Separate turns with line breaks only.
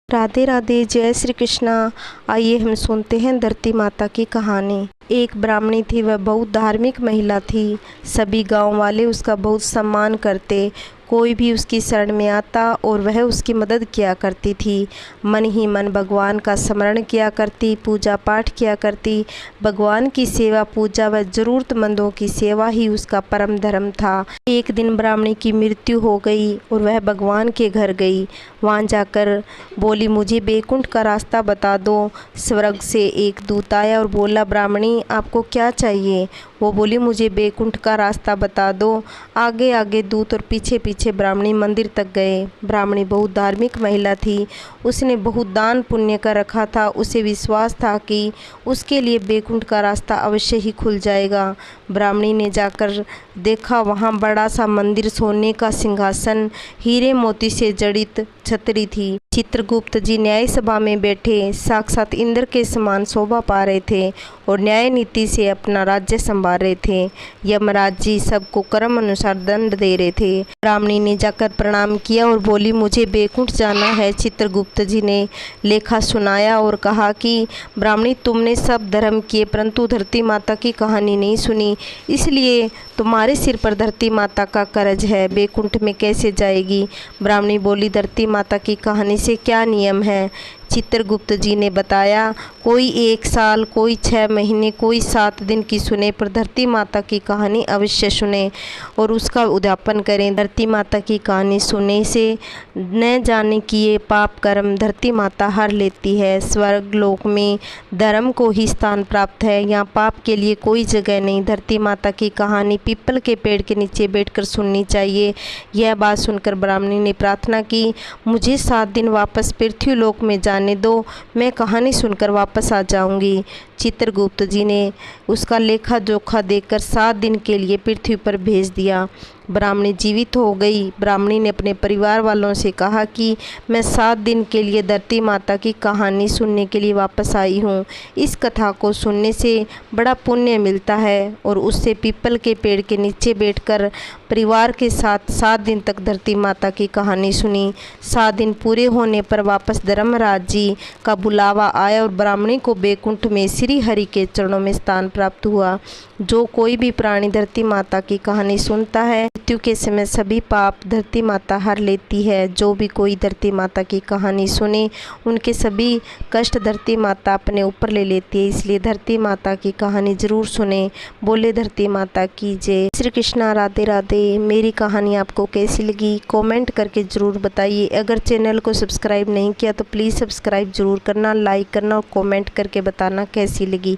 राधे राधे, जय श्री कृष्णा। आइए हम सुनते हैं धरती माता की कहानी। एक ब्राह्मणी थी, वह बहुत धार्मिक महिला थी। सभी गांव वाले उसका बहुत सम्मान करते। कोई भी उसकी शरण में आता और वह उसकी मदद किया करती थी। मन ही मन भगवान का स्मरण किया करती, पूजा पाठ किया करती। भगवान की सेवा, पूजा व ज़रूरतमंदों की सेवा ही उसका परम धर्म था। एक दिन ब्राह्मणी की मृत्यु हो गई और वह भगवान के घर गई। वहाँ जाकर बोली, मुझे बैकुंठ का रास्ता बता दो। स्वर्ग से एक दूत आया और बोला, ब्राह्मणी आपको क्या चाहिए? वो बोली, मुझे बैकुंठ का रास्ता बता दो। आगे आगे दूत और पीछे पीछे ब्राह्मणी मंदिर तक गए। ब्राह्मणी बहुत धार्मिक महिला थी। उसने बहुत दान पुण्य कर रखा था। उसे विश्वास था कि उसके लिए बैकुंठ का रास्ता अवश्य ही खुल जाएगा। ब्राह्मणी ने जाकर देखा, वहाँ बड़ा सा मंदिर, सोने का सिंहासन, हीरे मोती से जड़ित छतरी थी। चित्रगुप्त जी न्याय सभा में बैठे साक्षात इंद्र के समान शोभा पा रहे थे और न्याय नीति से अपना राज्य संभाल रहे थे। यमराज जी सबको कर्म अनुसार दंड दे रहे थे। ब्राह्मणी ने जाकर प्रणाम किया और बोली, मुझे बैकुंठ जाना है। चित्रगुप्त जी ने लेखा सुनाया और कहा कि ब्राह्मणी, तुमने सब धर्म किए परंतु धरती माता की कहानी नहीं सुनी, इसलिए तुम्हारे सिर पर धरती माता का कर्ज है। बैकुंठ में कैसे जाएगी? ब्राह्मणी बोली, धरती माता की कहानी से क्या नियम है? चित्रगुप्त जी ने बताया, कोई 1 साल, कोई 6 महीने, कोई 7 दिन की सुने, पर धरती माता की कहानी अवश्य सुने और उसका उद्यापन करें। धरती माता की कहानी सुनने से न जाने कि ये पाप कर्म धरती माता हर लेती है। स्वर्ग लोक में धर्म को ही स्थान प्राप्त है, यहाँ पाप के लिए कोई जगह नहीं। धरती माता की कहानी पीपल के पेड़ के नीचे बैठकर सुननी चाहिए। यह बात सुनकर ब्राह्मणी ने प्रार्थना की, मुझे 7 दिन वापस पृथ्वी लोक में जाने दो, मैं कहानी सुनकर वापस आ जाऊंगी। चित्रगुप्त जी ने उसका लेखा जोखा देकर 7 दिन के लिए पृथ्वी पर भेज दिया। ब्राह्मणी जीवित हो गई। ब्राह्मणी ने अपने परिवार वालों से कहा कि मैं 7 दिन के लिए धरती माता की कहानी सुनने के लिए वापस आई हूँ। इस कथा को सुनने से बड़ा पुण्य मिलता है और उससे पीपल के पेड़ के नीचे बैठकर परिवार के साथ 7 दिन तक धरती माता की कहानी सुनी। 7 दिन पूरे होने पर वापस धर्मराज जी का बुलावा आया और ब्राह्मणी को बैकुंठ में श्री हरि के चरणों में स्थान प्राप्त हुआ। जो कोई भी प्राणी धरती माता की कहानी सुनता है, मृत्यु के समय सभी पाप धरती माता हर लेती है। जो भी कोई धरती माता की कहानी सुने, उनके सभी कष्ट धरती माता अपने ऊपर ले लेती है। इसलिए धरती माता की कहानी जरूर सुने। बोले धरती माता की जय। श्री कृष्णा, राधे राधे। मेरी कहानी आपको कैसी लगी कमेंट करके ज़रूर बताइए। अगर चैनल को सब्सक्राइब नहीं किया तो प्लीज़ सब्सक्राइब ज़रूर करना, लाइक करना और कमेंट करके बताना कैसी लगी।